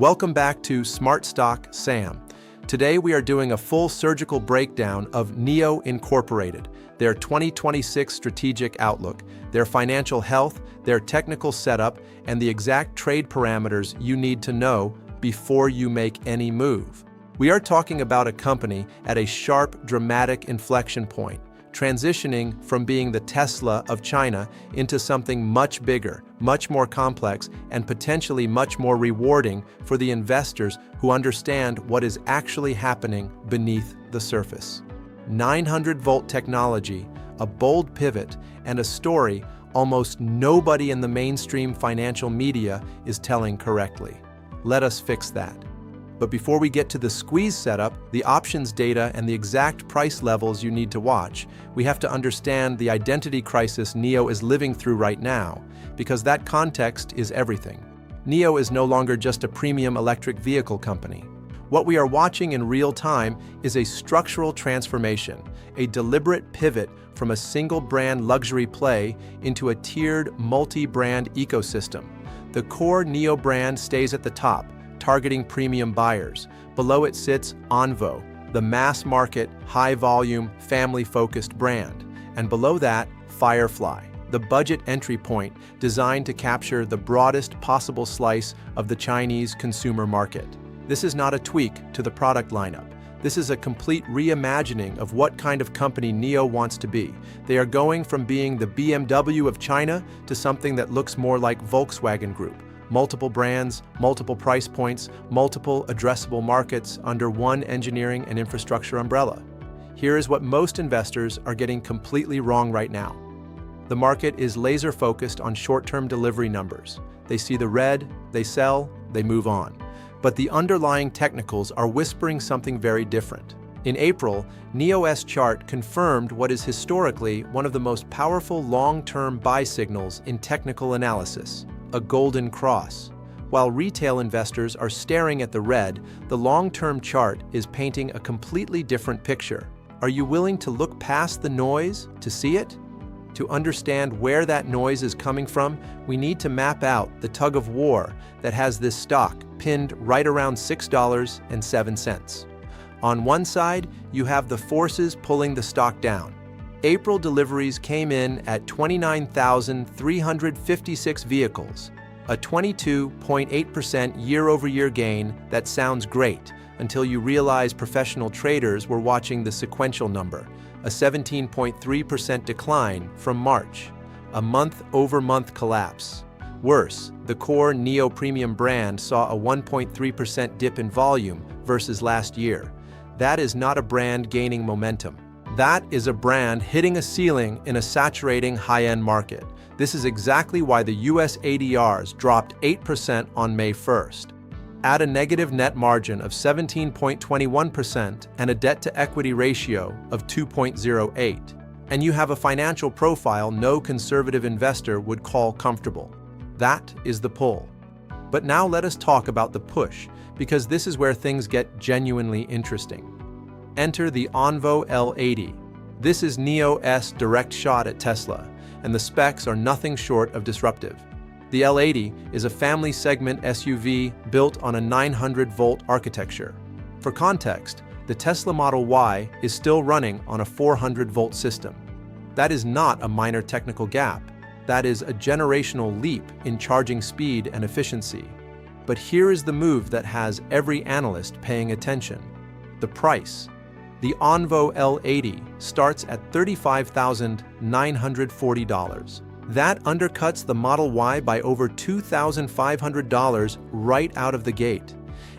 Welcome back to Smart Stock Sam. Today we are doing a full surgical breakdown of NIO Incorporated, their 2026 strategic outlook, their financial health, their technical setup, and the exact trade parameters you need to know before you make any move. We are talking about a company at a sharp, dramatic inflection point, transitioning from being the Tesla of China into something much bigger, much more complex, and potentially much more rewarding for the investors who understand what is actually happening beneath the surface. 900-volt technology, a bold pivot, and a story almost nobody in the mainstream financial media is telling correctly. Let us fix that. But before we get to the squeeze setup, the options data, and the exact price levels you need to watch, we have to understand the identity crisis NIO is living through right now, because that context is everything. NIO is no longer just a premium electric vehicle company. What we are watching in real time is a structural transformation, a deliberate pivot from a single-brand luxury play into a tiered multi-brand ecosystem. The core NIO brand stays at the top, targeting premium buyers. Below it sits Onvo, the mass-market, high-volume, family-focused brand. And below that, Firefly, the budget entry point designed to capture the broadest possible slice of the Chinese consumer market. This is not a tweak to the product lineup. This is a complete reimagining of what kind of company NIO wants to be. They are going from being the BMW of China to something that looks more like Volkswagen Group. Multiple brands, multiple price points, multiple addressable markets under one engineering and infrastructure umbrella. Here is what most investors are getting completely wrong right now. The market is laser-focused on short-term delivery numbers. They see the red, they sell, they move on. But the underlying technicals are whispering something very different. In April, NIO's chart confirmed what is historically one of the most powerful long-term buy signals in technical analysis: a golden cross. While retail investors are staring at the red, the long-term chart is painting a completely different picture. Are you willing to look past the noise to see it? To understand where that noise is coming from, we need to map out the tug of war that has this stock pinned right around $6.07. On one side, you have the forces pulling the stock down. April deliveries came in at 29,356 vehicles, a 22.8% year-over-year gain that sounds great until you realize professional traders were watching the sequential number, a 17.3% decline from March, a month-over-month collapse. Worse, the core NIO Premium brand saw a 1.3% dip in volume versus last year. That is not a brand gaining momentum. That is a brand hitting a ceiling in a saturating high-end market. This is exactly why the US ADRs dropped 8% on May 1st. Add a negative net margin of 17.21% and a debt-to-equity ratio of 2.08, and you have a financial profile no conservative investor would call comfortable. That is the pull. But now let us talk about the push, because this is where things get genuinely interesting. Enter the Onvo L80. This is NIO's direct shot at Tesla, and the specs are nothing short of disruptive. The L80 is a family segment SUV built on a 900-volt architecture. For context, the Tesla Model Y is still running on a 400-volt system. That is not a minor technical gap. That is a generational leap in charging speed and efficiency. But here is the move that has every analyst paying attention: the price. The Onvo L80 starts at $35,940. That undercuts the Model Y by over $2,500 right out of the gate.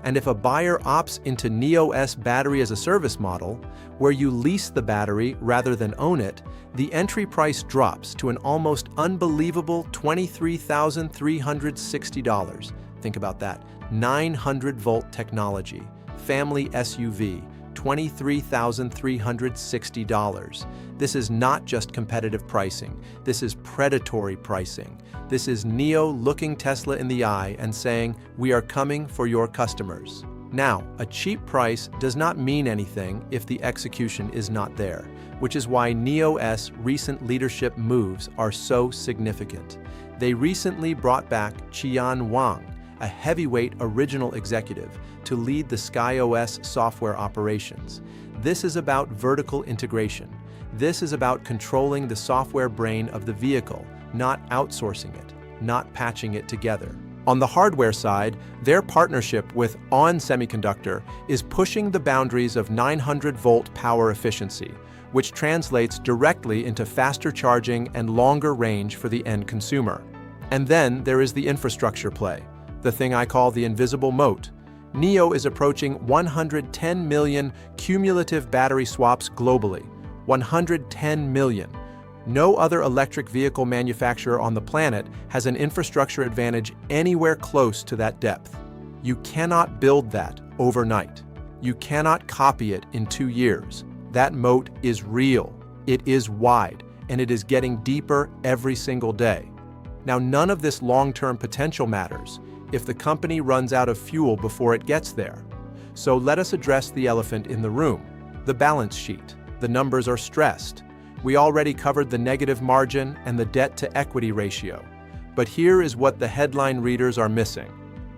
And if a buyer opts into NIO's battery-as-a-service model, where you lease the battery rather than own it, the entry price drops to an almost unbelievable $23,360. Think about that. 900-volt technology, family SUV, $23,360. This is not just competitive pricing. This is predatory pricing. This is NIO looking Tesla in the eye and saying, "We are coming for your customers." Now, a cheap price does not mean anything if the execution is not there, which is why NIO's recent leadership moves are so significant. They recently brought back Qian Wang a heavyweight original executive, to lead the SkyOS software operations. This is about vertical integration. This is about controlling the software brain of the vehicle, not outsourcing it, not patching it together. On the hardware side, their partnership with Semiconductor is pushing the boundaries of 900-volt power efficiency, which translates directly into faster charging and longer range for the end consumer. And then there is the infrastructure play, the thing I call the invisible moat. NIO is approaching 110 million cumulative battery swaps globally. 110 million. No other electric vehicle manufacturer on the planet has an infrastructure advantage anywhere close to that depth. You cannot build that overnight. You cannot copy it in 2 years. That moat is real, it is wide, and it is getting deeper every single day. Now, none of this long-term potential matters if the company runs out of fuel before it gets there. So let us address the elephant in the room, the balance sheet. The numbers are stressed. We already covered the negative margin and the debt-to-equity ratio. But here is what the headline readers are missing: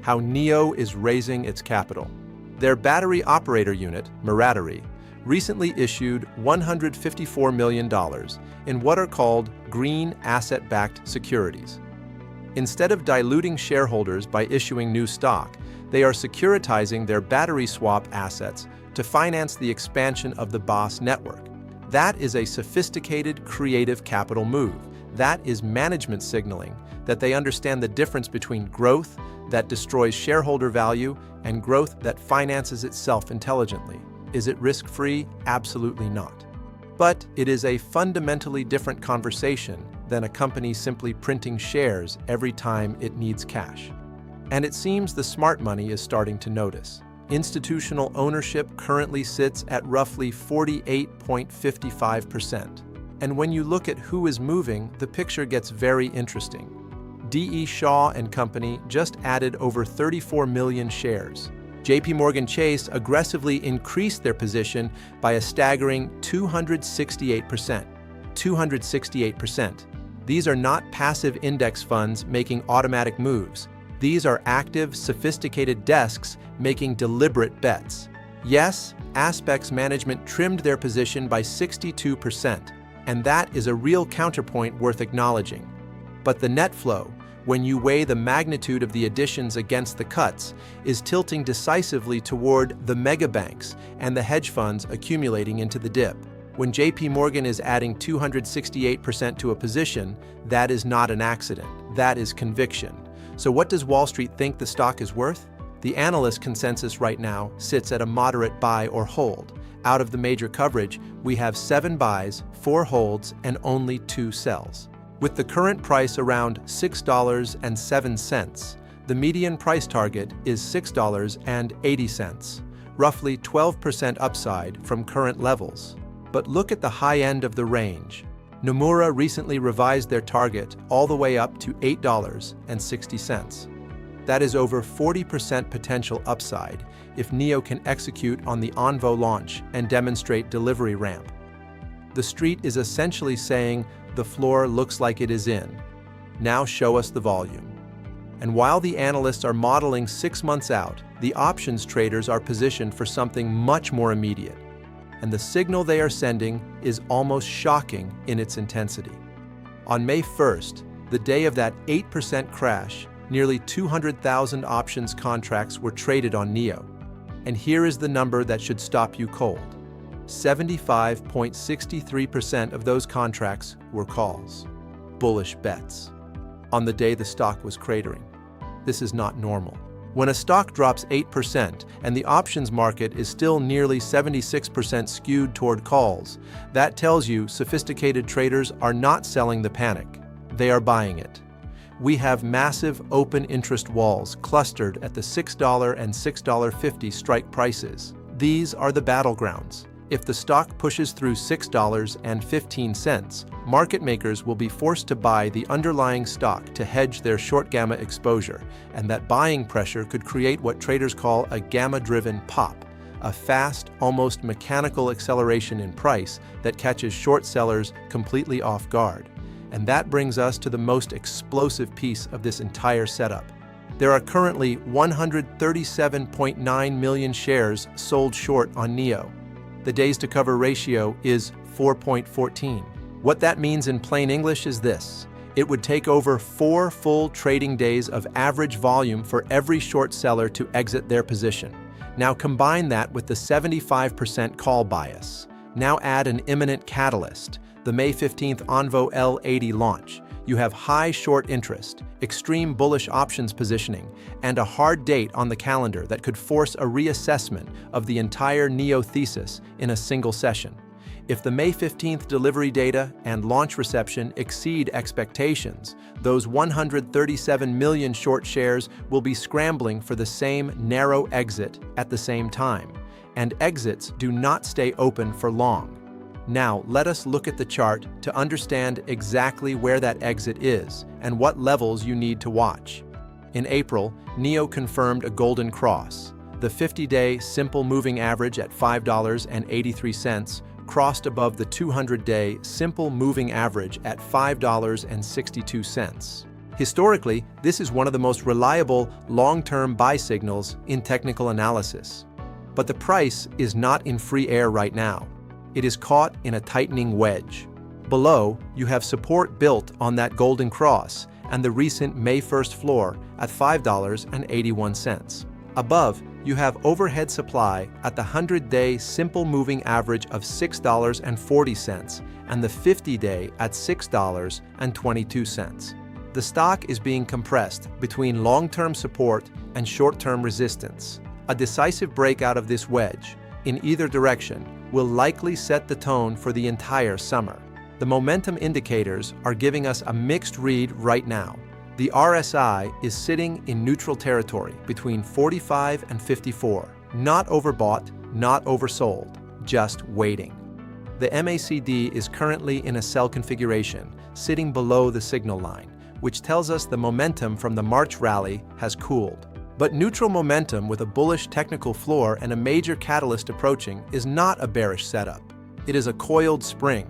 how NIO is raising its capital. Their battery operator unit, Moat, recently issued $154 million in what are called green asset-backed securities. Instead of diluting shareholders by issuing new stock, they are securitizing their battery swap assets to finance the expansion of the BOS network. That is a sophisticated, creative capital move. That is management signaling that they understand the difference between growth that destroys shareholder value and growth that finances itself intelligently. Is it risk-free? Absolutely not. But it is a fundamentally different conversation than a company simply printing shares every time it needs cash. And it seems the smart money is starting to notice. Institutional ownership currently sits at roughly 48.55%. And when you look at who is moving, the picture gets very interesting. D.E. Shaw and Company just added over 34 million shares. JPMorgan Chase aggressively increased their position by a staggering 268%. 268%. These are not passive index funds making automatic moves. These are active, sophisticated desks making deliberate bets. Yes, Aspects Management trimmed their position by 62%, and that is a real counterpoint worth acknowledging. But the net flow, when you weigh the magnitude of the additions against the cuts, is tilting decisively toward the mega banks and the hedge funds accumulating into the dip. When JPMorgan is adding 268% to a position, that is not an accident, that is conviction. So what does Wall Street think the stock is worth? The analyst consensus right now sits at a moderate buy or hold. Out of the major coverage, we have 7 buys, 4 holds, and only 2 sells. With the current price around $6.07, the median price target is $6.80, roughly 12% upside from current levels. But look at the high end of the range. Nomura recently revised their target all the way up to $8.60. That is over 40% potential upside if NIO can execute on the Onvo launch and demonstrate delivery ramp. The street is essentially saying the floor looks like it is in. Now show us the volume. And while the analysts are modeling 6 months out, the options traders are positioned for something much more immediate. And the signal they are sending is almost shocking in its intensity. On May 1st, the day of that 8% crash, nearly 200,000 options contracts were traded on NIO. And here is the number that should stop you cold. 75.63% of those contracts were calls. Bullish bets. On the day the stock was cratering. This is not normal. When a stock drops 8% and the options market is still nearly 76% skewed toward calls, that tells you sophisticated traders are not selling the panic. They are buying it. We have massive open interest walls clustered at the $6 and $6.50 strike prices. These are the battlegrounds. If the stock pushes through $6.15, market makers will be forced to buy the underlying stock to hedge their short gamma exposure, and that buying pressure could create what traders call a gamma-driven pop, a fast, almost mechanical acceleration in price that catches short sellers completely off guard. And that brings us to the most explosive piece of this entire setup. There are currently 137.9 million shares sold short on NIO. The days to cover ratio is 4.14. What that means in plain English is this. It would take over 4 full trading days of average volume for every short seller to exit their position. Now combine that with the 75% call bias. Now add an imminent catalyst, the May 15th Onvo L80 launch. You have high short interest, extreme bullish options positioning, and a hard date on the calendar that could force a reassessment of the entire NIO thesis in a single session. If the May 15th delivery data and launch reception exceed expectations, those 137 million short shares will be scrambling for the same narrow exit at the same time, and exits do not stay open for long. Now, let us look at the chart to understand exactly where that exit is and what levels you need to watch. In April, NIO confirmed a golden cross. The 50-day simple moving average at $5.83 crossed above the 200-day simple moving average at $5.62. Historically, this is one of the most reliable long-term buy signals in technical analysis. But the price is not in free air right now. It is caught in a tightening wedge. Below, you have support built on that golden cross and the recent May 1st floor at $5.81. Above, you have overhead supply at the 100-day simple moving average of $6.40 and the 50-day at $6.22. The stock is being compressed between long-term support and short-term resistance. A decisive breakout of this wedge, in either direction, will likely set the tone for the entire summer. The momentum indicators are giving us a mixed read right now. The RSI is sitting in neutral territory between 45 and 54. Not overbought, not oversold, just waiting. The MACD is currently in a sell configuration, sitting below the signal line, which tells us the momentum from the March rally has cooled. But neutral momentum with a bullish technical floor and a major catalyst approaching is not a bearish setup. It is a coiled spring.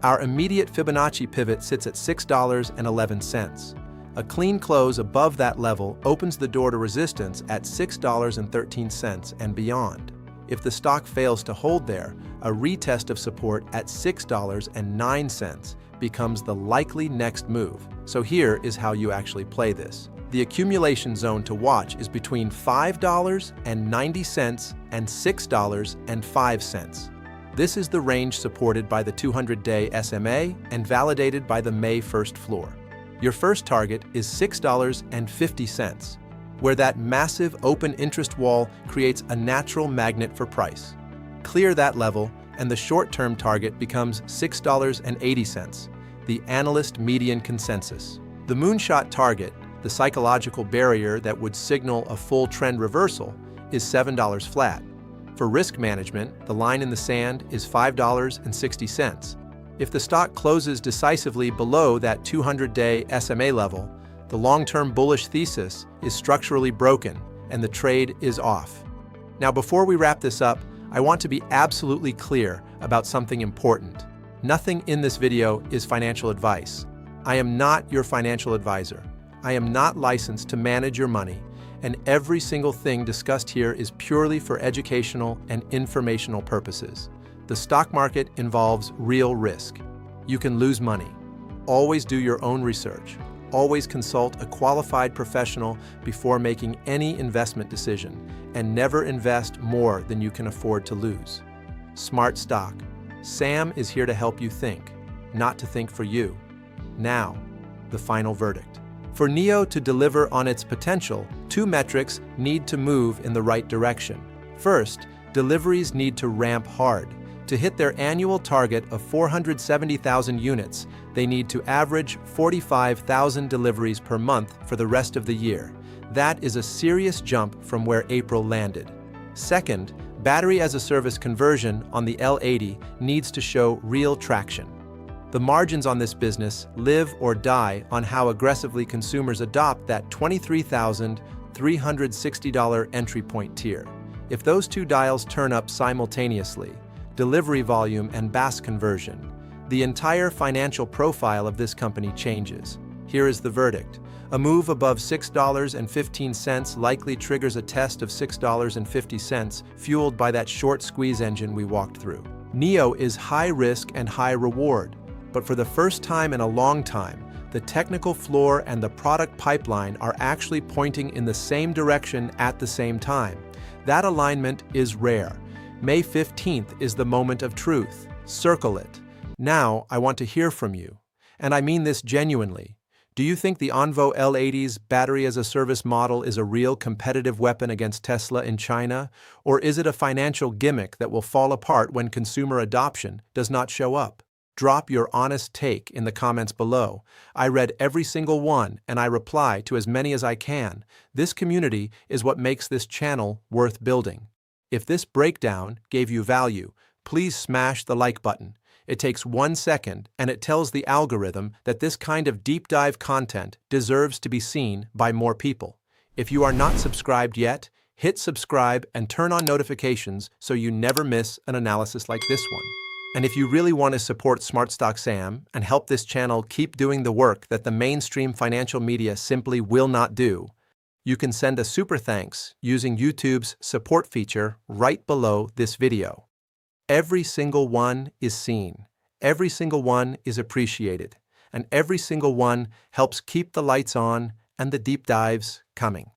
Our immediate Fibonacci pivot sits at $6.11. A clean close above that level opens the door to resistance at $6.13 and beyond. If the stock fails to hold there, a retest of support at $6.09 becomes the likely next move. So here is how you actually play this. The accumulation zone to watch is between $5.90 and $6.05. This is the range supported by the 200-day SMA and validated by the May 1st floor. Your first target is $6.50, where that massive open interest wall creates a natural magnet for price. Clear that level, and the short-term target becomes $6.80, the Analyst median consensus. The moonshot target, the psychological barrier that would signal a full trend reversal, is $7 flat. For risk management, the line in the sand is $5.60. If the stock closes decisively below that 200-day SMA level, the long-term bullish thesis is structurally broken and the trade is off. Now, before we wrap this up, I want to be absolutely clear about something important. Nothing in this video is financial advice. I am not your financial advisor. I am not licensed to manage your money, and every single thing discussed here is purely for educational and informational purposes. The stock market involves real risk. You can lose money. Always do your own research. Always consult a qualified professional before making any investment decision, and never invest more than you can afford to lose. Smart stock. Sam is here to help you think, not to think for you. Now, the final verdict. For NIO to deliver on its potential, 2 metrics need to move in the right direction. First, deliveries need to ramp hard. To hit their annual target of 470,000 units, they need to average 45,000 deliveries per month for the rest of the year. That is a serious jump from where April landed. Second, battery-as-a-service conversion on the L80 needs to show real traction. The margins on this business live or die on how aggressively consumers adopt that $23,360 entry point tier. If those 2 dials turn up simultaneously, delivery volume and BaaS conversion, the entire financial profile of this company changes. Here is the verdict. A move above $6.15 likely triggers a test of $6.50, fueled by that short squeeze engine we walked through. NIO is high risk and high reward, but for the first time in a long time, the technical floor and the product pipeline are actually pointing in the same direction at the same time. That alignment is rare. May 15th is the moment of truth. Circle it. Now, I want to hear from you. And I mean this genuinely. Do you think the Onvo L80's battery-as-a-service model is a real competitive weapon against Tesla in China? Or is it a financial gimmick that will fall apart when consumer adoption does not show up? Drop your honest take in the comments below. I read every single one, and I reply to as many as I can. This community is what makes this channel worth building. If this breakdown gave you value, please smash the like button. It takes 1 second, and it tells the algorithm that this kind of deep dive content deserves to be seen by more people. If you are not subscribed yet, hit subscribe and turn on notifications so you never miss an analysis like this one. And if you really want to support Smart Stock Sam and help this channel keep doing the work that the mainstream financial media simply will not do, you can send a super thanks using YouTube's support feature right below this video. Every single one is seen, every single one is appreciated, and every single one helps keep the lights on and the deep dives coming.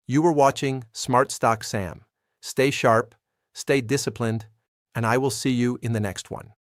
You were watching Smart Stock Sam. Stay sharp, stay disciplined, and I will see you in the next one.